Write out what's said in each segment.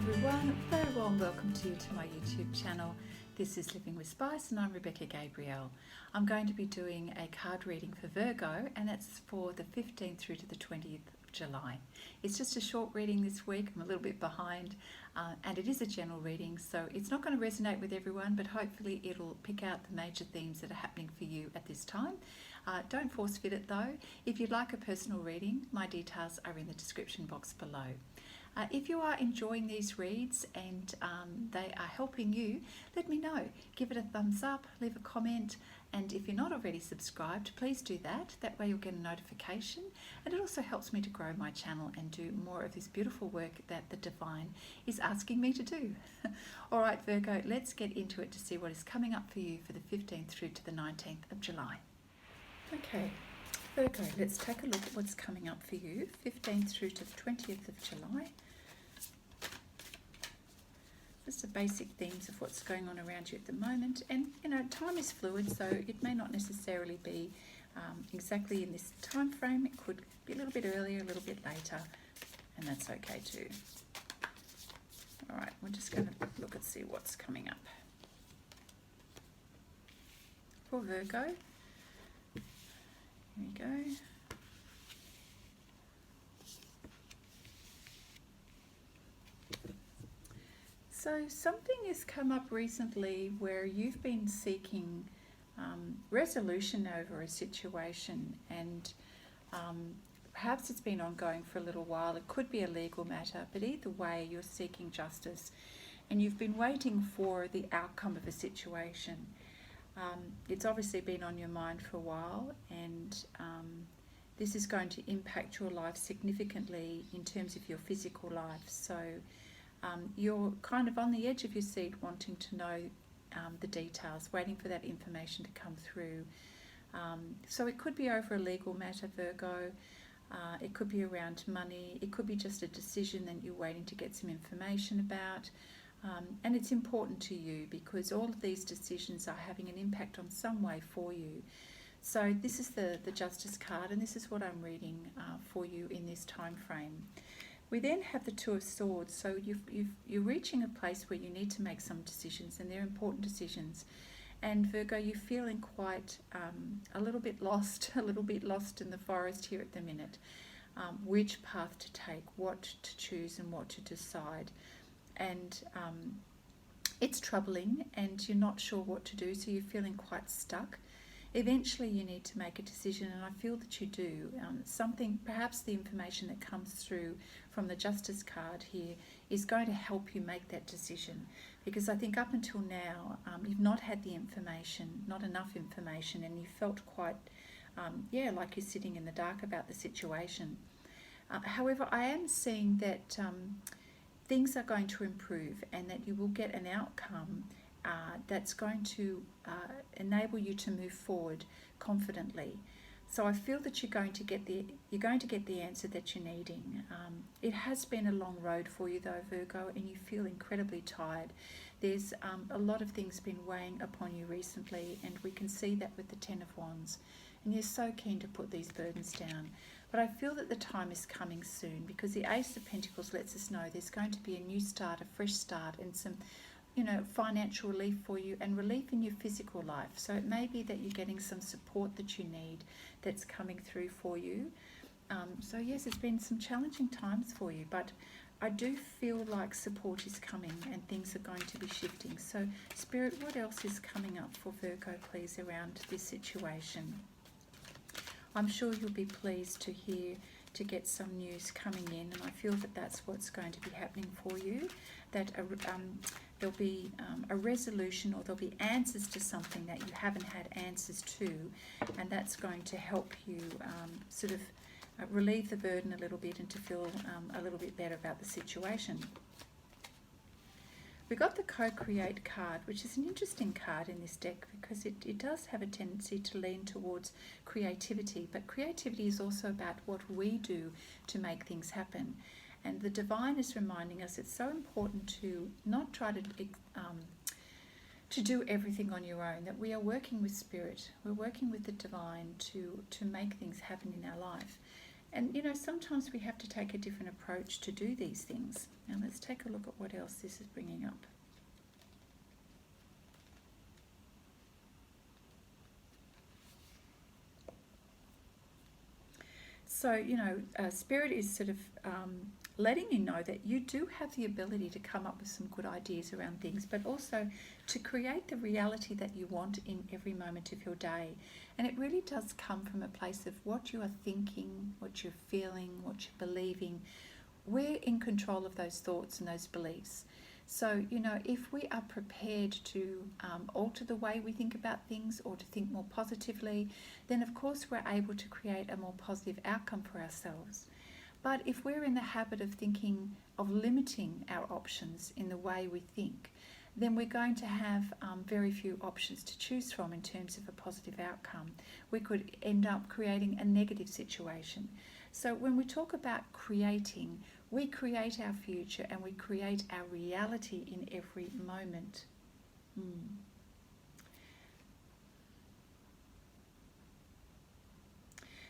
everyone, very warm welcome to my YouTube channel. This is Living with Spice and I'm Rebecca Gabrielle. I'm going to be doing a card reading for Virgo, and that's for the 15th through to the 20th of July. It's just a short reading this week. I'm a little bit behind and it is a general reading, so it's not going to resonate with everyone, but hopefully it'll pick out the major themes that are happening for you at this time. Don't force fit it though. If you'd like a personal reading, my details are in the description box below. If you are enjoying these reads and they are helping you, let me know. Give it a thumbs up, leave a comment, and if you're not already subscribed, please do that. That way you'll get a notification, and it also helps me to grow my channel and do more of this beautiful work that the divine is asking me to do. All right, Virgo, let's get into it to see what is coming up for you for the 15th through to the 19th of July. Okay, Virgo, let's take a look at what's coming up for you, 15th through to the 20th of July. Just the basic themes of what's going on around you at the moment. And, you know, time is fluid, so it may not necessarily be exactly in this time frame. It could be a little bit earlier, a little bit later, and that's okay too. All right, we're just going to look and see what's coming up for Virgo. Here we go. So something has come up recently where you've been seeking resolution over a situation, and perhaps it's been ongoing for a little while. It could be a legal matter, but either way you're seeking justice and you've been waiting for the outcome of a situation. It's obviously been on your mind for a while, and this is going to impact your life significantly in terms of your physical life. So you're kind of on the edge of your seat wanting to know the details, waiting for that information to come through. So it could be over a legal matter, Virgo. It could be around money. It could be just a decision that you're waiting to get some information about. And it's important to you because all of these decisions are having an impact on some way for you. So this is the Justice card, and this is what I'm reading for you in this time frame. We then have the Two of Swords, so you're reaching a place where you need to make some decisions, and they're important decisions. And Virgo, you're feeling quite a little bit lost in the forest here at the minute. Which path to take, what to choose and what to decide. And it's troubling and you're not sure what to do, so you're feeling quite stuck. Eventually you need to make a decision, and I feel that you do. Something, perhaps the information that comes through from the Justice card here is going to help you make that decision, because I think up until now you've not had the information, not enough information, and you felt quite, like you're sitting in the dark about the situation. However, I am seeing that things are going to improve and that you will get an outcome that's going to enable you to move forward confidently. So I feel that you're going to get the answer that you're needing. It has been a long road for you though, Virgo, and you feel incredibly tired. There's a lot of things been weighing upon you recently, and we can see that with the Ten of Wands. And you're so keen to put these burdens down. But I feel that the time is coming soon, because the Ace of Pentacles lets us know there's going to be a new start, a fresh start, and some financial relief for you, and relief in your physical life. So it may be that you're getting some support that you need that's coming through for you. So yes, it's been some challenging times for you, but I do feel like support is coming and things are going to be shifting. So Spirit, what else is coming up for Virgo, please, around this situation? I'm sure you'll be pleased to get some news coming in, and I feel that that's what's going to be happening for you, that there'll be a resolution, or there'll be answers to something that you haven't had answers to, and that's going to help you sort of relieve the burden a little bit and to feel a little bit better about the situation. We got the Co-Create card, which is an interesting card in this deck because it does have a tendency to lean towards creativity, but creativity is also about what we do to make things happen. And the divine is reminding us it's so important to not try to do everything on your own, that we are working with Spirit, we're working with the divine to make things happen in our life. And sometimes we have to take a different approach to do these things. Now let's take a look at what else this is bringing up. So, Spirit is sort of letting you know that you do have the ability to come up with some good ideas around things, but also to create the reality that you want in every moment of your day. And it really does come from a place of what you are thinking, what you're feeling, what you're believing. We're in control of those thoughts and those beliefs. So, if we are prepared to alter the way we think about things or to think more positively, then of course we're able to create a more positive outcome for ourselves. But if we're in the habit of thinking, of limiting our options in the way we think, then we're going to have very few options to choose from in terms of a positive outcome. We could end up creating a negative situation. So when we talk about creating, we create our future and we create our reality in every moment.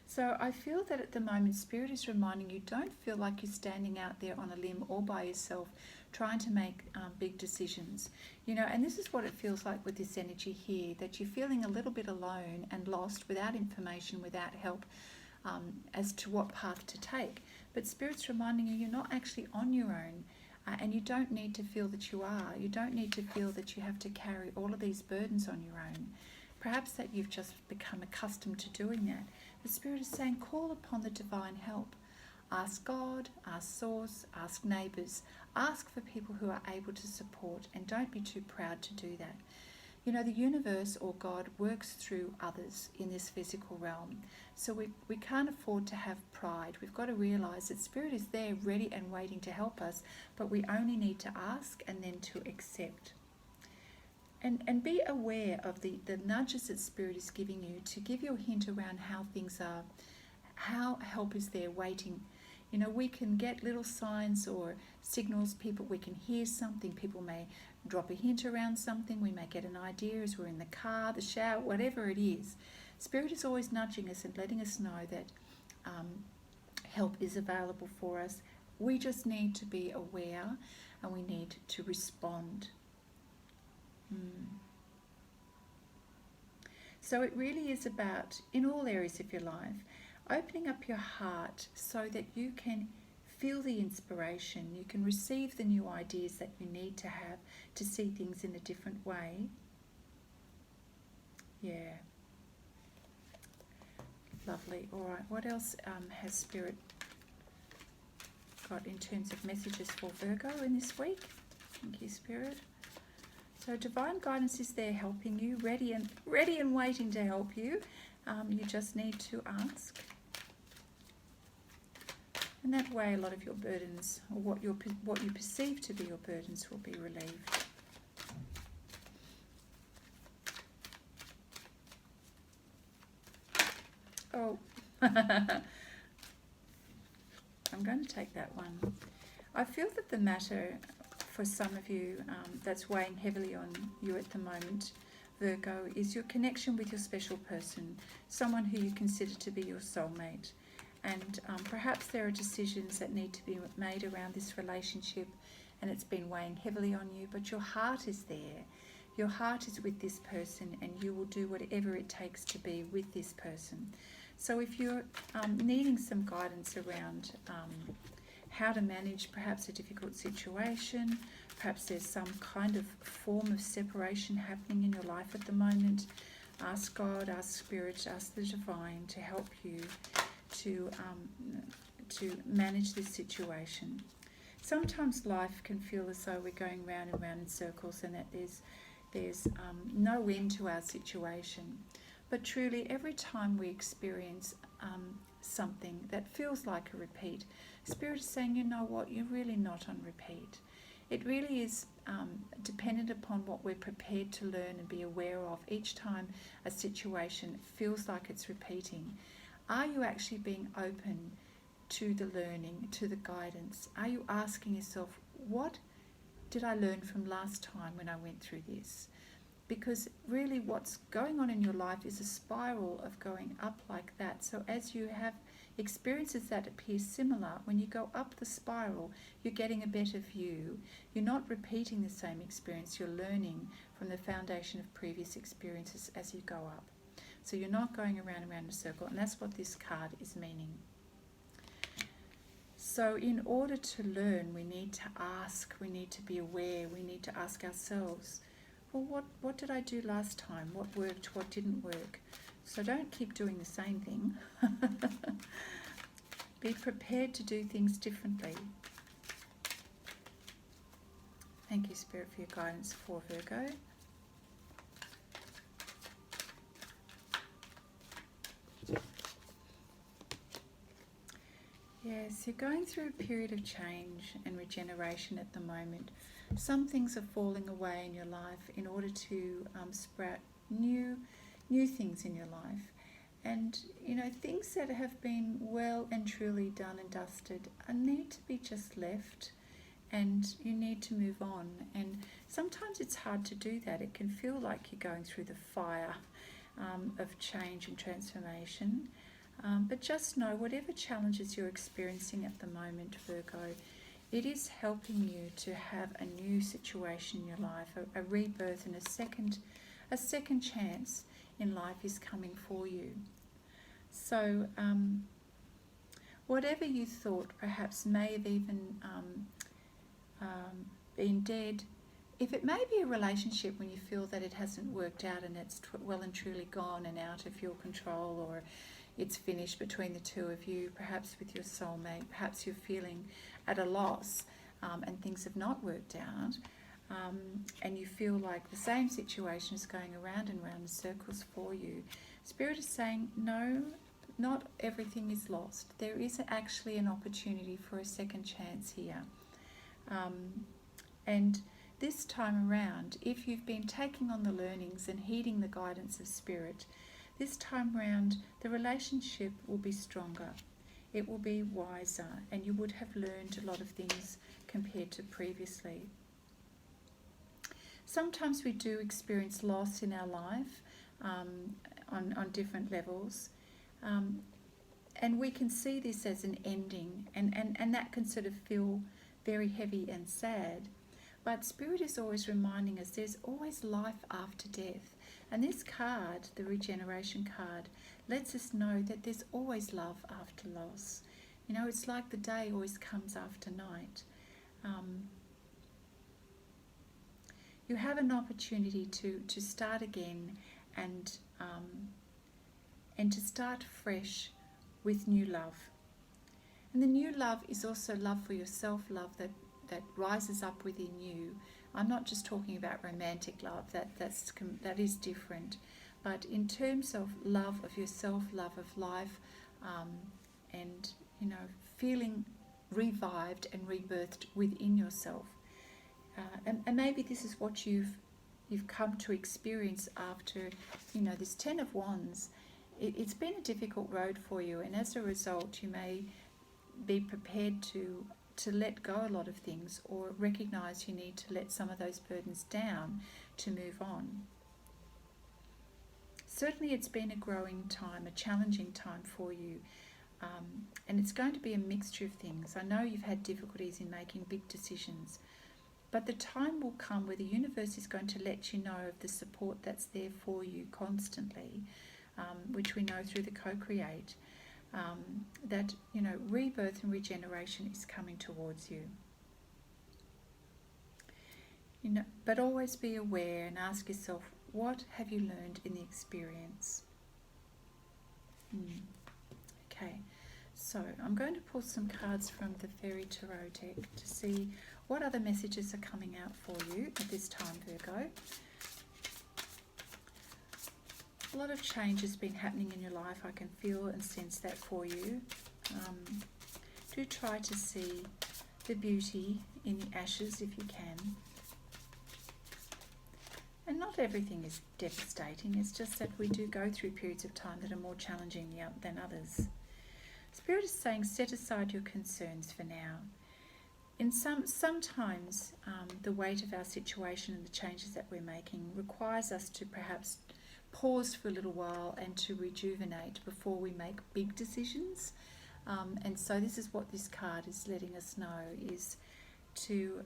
So I feel that at the moment Spirit is reminding you, don't feel like you're standing out there on a limb all by yourself trying to make big decisions. And this is what it feels like with this energy here, that you're feeling a little bit alone and lost without information, without help as to what path to take. But Spirit's reminding you, you're not actually on your own, and you don't need to feel that you are. You don't need to feel that you have to carry all of these burdens on your own. Perhaps that you've just become accustomed to doing that. The Spirit is saying, call upon the divine help. Ask God, ask Source, ask neighbours, ask for people who are able to support, and don't be too proud to do that. The universe or God works through others in this physical realm. So we can't afford to have pride. We've got to realise that Spirit is there ready and waiting to help us, but we only need to ask and then to accept. And be aware of the nudges that Spirit is giving you to give you a hint around how things are, how help is there waiting. We can get little signs or signals, we can hear something, people may drop a hint around something, we may get an idea as we're in the car, the shower, whatever it is. Spirit is always nudging us and letting us know that help is available for us. We just need to be aware and we need to respond. So it really is about, in all areas of your life, opening up your heart so that you can feel the inspiration, you can receive the new ideas that you need to have to see things in a different way. Yeah. Lovely. All right, what else has Spirit got in terms of messages for Virgo in this week? Thank you, Spirit. So divine guidance is there helping you, ready and waiting to help you. You just need to ask. And that way a lot of your burdens, or what you perceive to be your burdens, will be relieved. Oh, I'm going to take that one. I feel that the matter for some of you that's weighing heavily on you at the moment, Virgo, is your connection with your special person, someone who you consider to be your soulmate. And perhaps there are decisions that need to be made around this relationship and it's been weighing heavily on you, but your heart is there. Your heart is with this person and you will do whatever it takes to be with this person. So if you're needing some guidance around how to manage perhaps a difficult situation, perhaps there's some kind of form of separation happening in your life at the moment, ask God, ask Spirit, ask the Divine to help you to manage this situation. Sometimes life can feel as though we're going round and round in circles and that there's no end to our situation. But truly, every time we experience something that feels like a repeat, Spirit is saying, you know what, you're really not on repeat. It really is dependent upon what we're prepared to learn and be aware of each time a situation feels like it's repeating. Are you actually being open to the learning, to the guidance? Are you asking yourself, what did I learn from last time when I went through this? because really what's going on in your life is a spiral of going up like that. So as you have experiences that appear similar, when you go up the spiral, you're getting a better view. You're not repeating the same experience, you're learning from the foundation of previous experiences as you go up. So you're not going around and around a circle, and that's what this card is meaning. So in order to learn, we need to ask, we need to be aware, we need to ask ourselves, well, what did I do last time? What worked, what didn't work? So don't keep doing the same thing. Be prepared to do things differently. Thank you, Spirit, for your guidance for Virgo. Yes, you're going through a period of change and regeneration at the moment. Some things are falling away in your life in order to sprout new things in your life. And, things that have been well and truly done and dusted need to be just left, and you need to move on. And sometimes it's hard to do that. It can feel like you're going through the fire of change and transformation. But just know, whatever challenges you're experiencing at the moment, Virgo, it is helping you to have a new situation in your life, a rebirth, and a second chance in life is coming for you. So whatever you thought perhaps may have even been dead, if it may be a relationship when you feel that it hasn't worked out and it's well and truly gone and out of your control, or it's finished between the two of you, perhaps with your soulmate, perhaps you're feeling at a loss and things have not worked out, and you feel like the same situation is going around and round in circles for you. Spirit is saying, no, not everything is lost. There is actually an opportunity for a second chance here. And this time around, if you've been taking on the learnings and heeding the guidance of Spirit, this time round, the relationship will be stronger. It will be wiser, and you would have learned a lot of things compared to previously. Sometimes we do experience loss in our life on different levels, and we can see this as an ending, and that can sort of feel very heavy and sad. But Spirit is always reminding us there's always life after death. And this card, the regeneration card, lets us know that there's always love after loss. It's like the day always comes after night. You have an opportunity to start again and to start fresh with new love. And the new love is also love for yourself, love that rises up within you. I'm not just talking about romantic love, that is different. But in terms of love of yourself, love of life, and feeling revived and rebirthed within yourself. And maybe this is what you've come to experience after, this Ten of Wands. It's been a difficult road for you, and as a result, you may be prepared to let go a lot of things, or recognize you need to let some of those burdens down to move on. Certainly it's been a growing time, a challenging time for you, and it's going to be a mixture of things. I know you've had difficulties in making big decisions, but the time will come where the universe is going to let you know of the support that's there for you constantly, which we know through the co-create. That rebirth and regeneration is coming towards you. But always be aware and ask yourself, what have you learned in the experience? Okay, so I'm going to pull some cards from the Fairy Tarot deck to see what other messages are coming out for you at this time, Virgo. A lot of change has been happening in your life. I can feel and sense that for you. Do try to see the beauty in the ashes if you can. And not everything is devastating. It's just that we do go through periods of time that are more challenging than others. Spirit is saying, set aside your concerns for now. Sometimes the weight of our situation and the changes that we're making requires us to perhaps pause for a little while and to rejuvenate before we make big decisions. And so this is what this card is letting us know, is to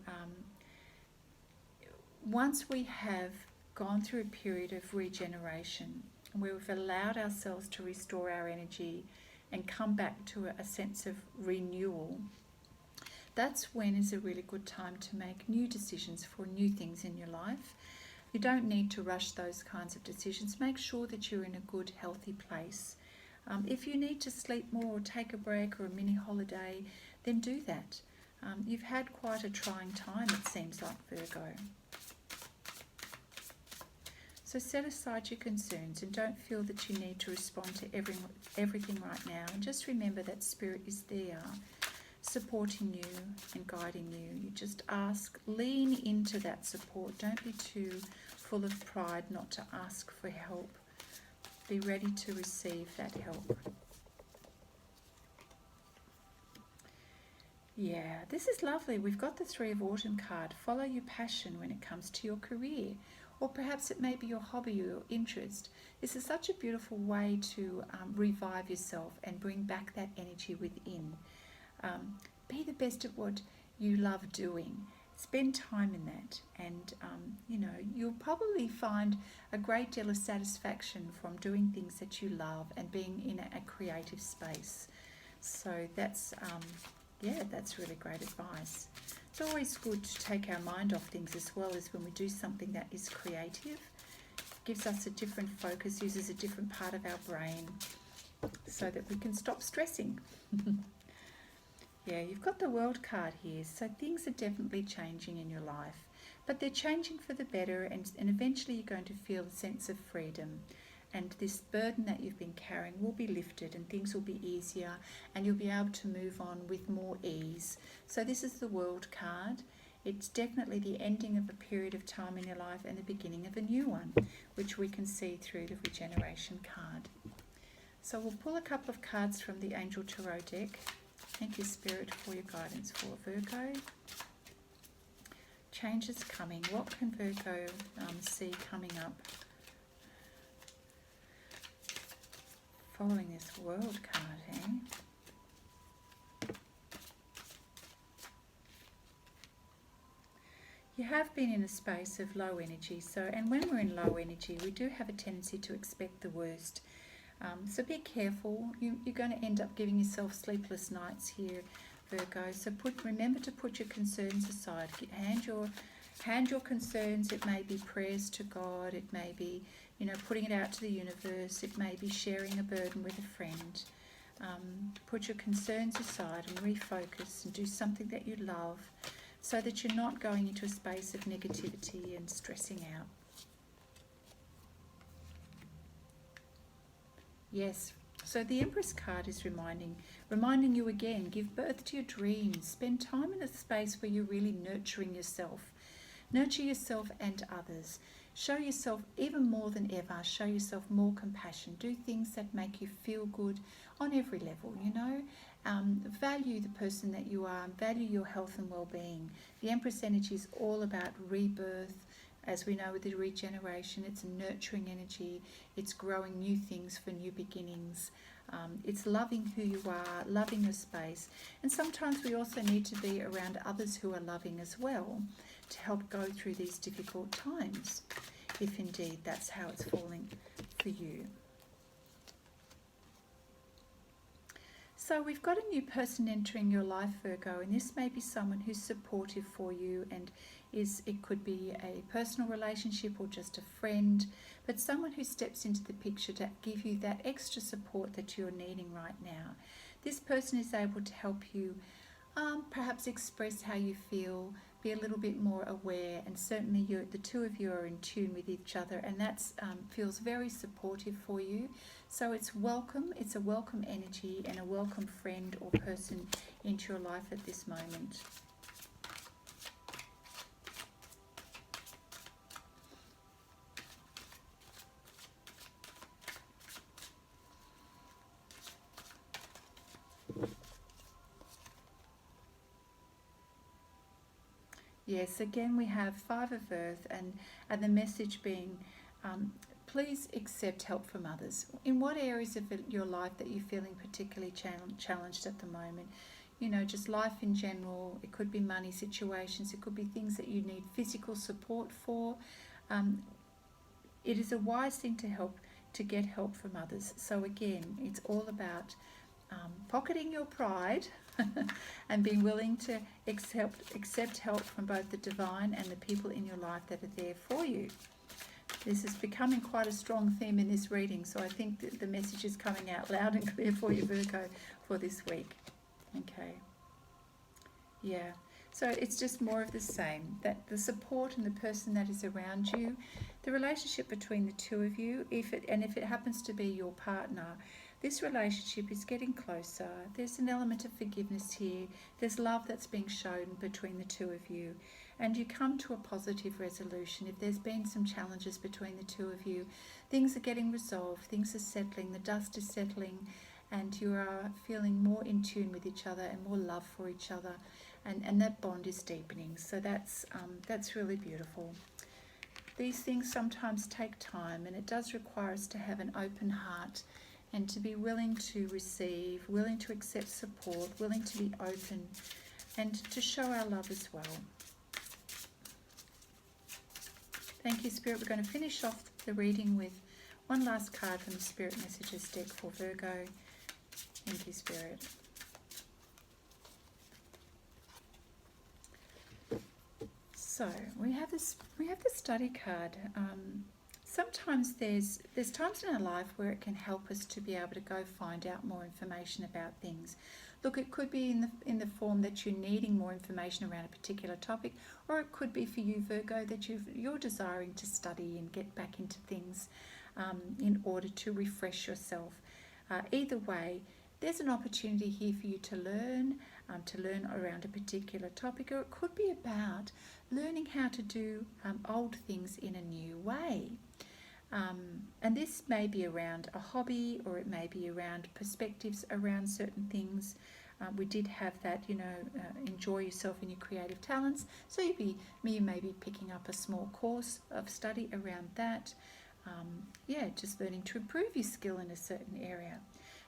once we have gone through a period of regeneration where we've allowed ourselves to restore our energy and come back to a sense of renewal, that's when is a really good time to make new decisions for new things in your life. You don't need to rush those kinds of decisions. Make sure that you're in a good, healthy place. If you need to sleep more or take a break or a mini holiday, then do that. You've had quite a trying time, it seems like, Virgo. So set aside your concerns and don't feel that you need to respond to everything right now. And just remember that Spirit is there, supporting you and guiding you. You just ask, lean into that support. Don't be too full of pride not to ask for help. Be ready to receive that help. Yeah, this is lovely. We've got the Three of Autumn card. Follow your passion when it comes to your career, or perhaps it may be your hobby or your interest. This is such a beautiful way to revive yourself and bring back that energy within. Be the best at what you love doing. Spend time in that, and you'll probably find a great deal of satisfaction from doing things that you love and being in a creative space. So that's really great advice. It's always good to take our mind off things as well, as when we do something that is creative. It gives us a different focus, uses a different part of our brain, so that we can stop stressing. Yeah, you've got the World card here, so things are definitely changing in your life, but they're changing for the better, and eventually you're going to feel a sense of freedom, and this burden that you've been carrying will be lifted and things will be easier, and you'll be able to move on with more ease. So this is the World card. It's definitely the ending of a period of time in your life and the beginning of a new one, which we can see through the Regeneration card. So we'll pull a couple of cards from the Angel Tarot deck. Thank you, Spirit, for your guidance for Virgo. Change is coming. What can Virgo see coming up following this World card, You have been in a space of low energy, and when we're in low energy, we do have a tendency to expect the worst. So be careful. You're going to end up giving yourself sleepless nights here, Virgo. So remember to put your concerns aside. Hand your concerns. It may be prayers to God. It may be, putting it out to the universe. It may be sharing a burden with a friend. Put your concerns aside and refocus and do something that you love, so that you're not going into a space of negativity and stressing out. Yes, so the Empress card is reminding you again, give birth to your dreams. Spend time in a space where you're really nurturing yourself. Nurture yourself and others. Show yourself even more than ever. Show yourself more compassion. Do things that make you feel good on every level, Value the person that you are. Value your health and well-being. The Empress energy is all about rebirth. As we know with the regeneration, it's a nurturing energy. It's growing new things for new beginnings. It's loving who you are, loving your space. And sometimes we also need to be around others who are loving as well to help go through these difficult times, if indeed that's how it's falling for you. So we've got a new person entering your life, Virgo, and this may be someone who's supportive for you, and it could be a personal relationship or just a friend, but someone who steps into the picture to give you that extra support that you're needing right now. This person is able to help you perhaps express how you feel, be a little bit more aware, and certainly the two of you are in tune with each other, and that feels very supportive for you. So it's welcome. It's a welcome energy and a welcome friend or person into your life at this moment. Yes, again we have Five of Earth, and the message being, please accept help from others. In what areas of your life that you're feeling particularly challenged at the moment? You know, just life in general. It could be money situations. It could be things that you need physical support for. It is a wise thing to get help from others. So again, it's all about pocketing your pride and being willing to accept help from both the divine and the people in your life that are there for you. This is becoming quite a strong theme in this reading, so I think that the message is coming out loud and clear for you, Virgo, for this week. Okay. Yeah. So it's just more of the same, that the support and the person that is around you, the relationship between the two of you, if it happens to be your partner, this relationship is getting closer. There's an element of forgiveness here. There's love that's being shown between the two of you. And you come to a positive resolution. If there's been some challenges between the two of you, things are getting resolved, things are settling, the dust is settling, and you are feeling more in tune with each other and more love for each other. And that bond is deepening. So that's really beautiful. These things sometimes take time, and it does require us to have an open heart and to be willing to receive, willing to accept support, willing to be open, and to show our love as well. Thank you, Spirit. We're going to finish off the reading with one last card from the Spirit Messages deck for Virgo. Thank you, Spirit. So we have the study card. Sometimes there's times in our life where it can help us to be able to go find out more information about things. Look, it could be in the form that you're needing more information around a particular topic, or it could be for you, Virgo, that you're desiring to study and get back into things in order to refresh yourself. Either way, there's an opportunity here for you to learn around a particular topic, or it could be about learning how to do old things in a new way. And this may be around a hobby, or it may be around perspectives around certain things. We did have that, enjoy yourself in your creative talents. So you may be picking up a small course of study around that. Just learning to improve your skill in a certain area.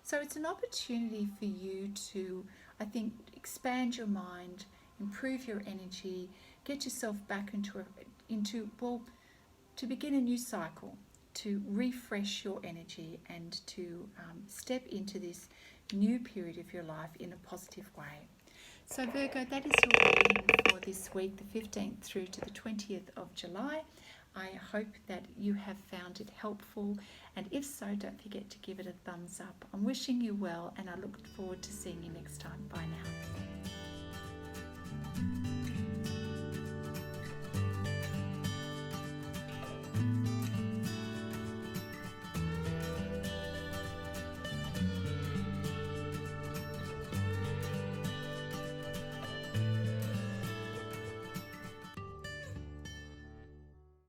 So it's an opportunity for you to, I think, expand your mind, improve your energy, get yourself back to begin a new cycle, to refresh your energy, and to step into this new period of your life in a positive way. So Virgo, that is your reading for this week, the 15th through to the 20th of July. I hope that you have found it helpful, and if so, don't forget to give it a thumbs up. I'm wishing you well, and I look forward to seeing you next time. Bye now.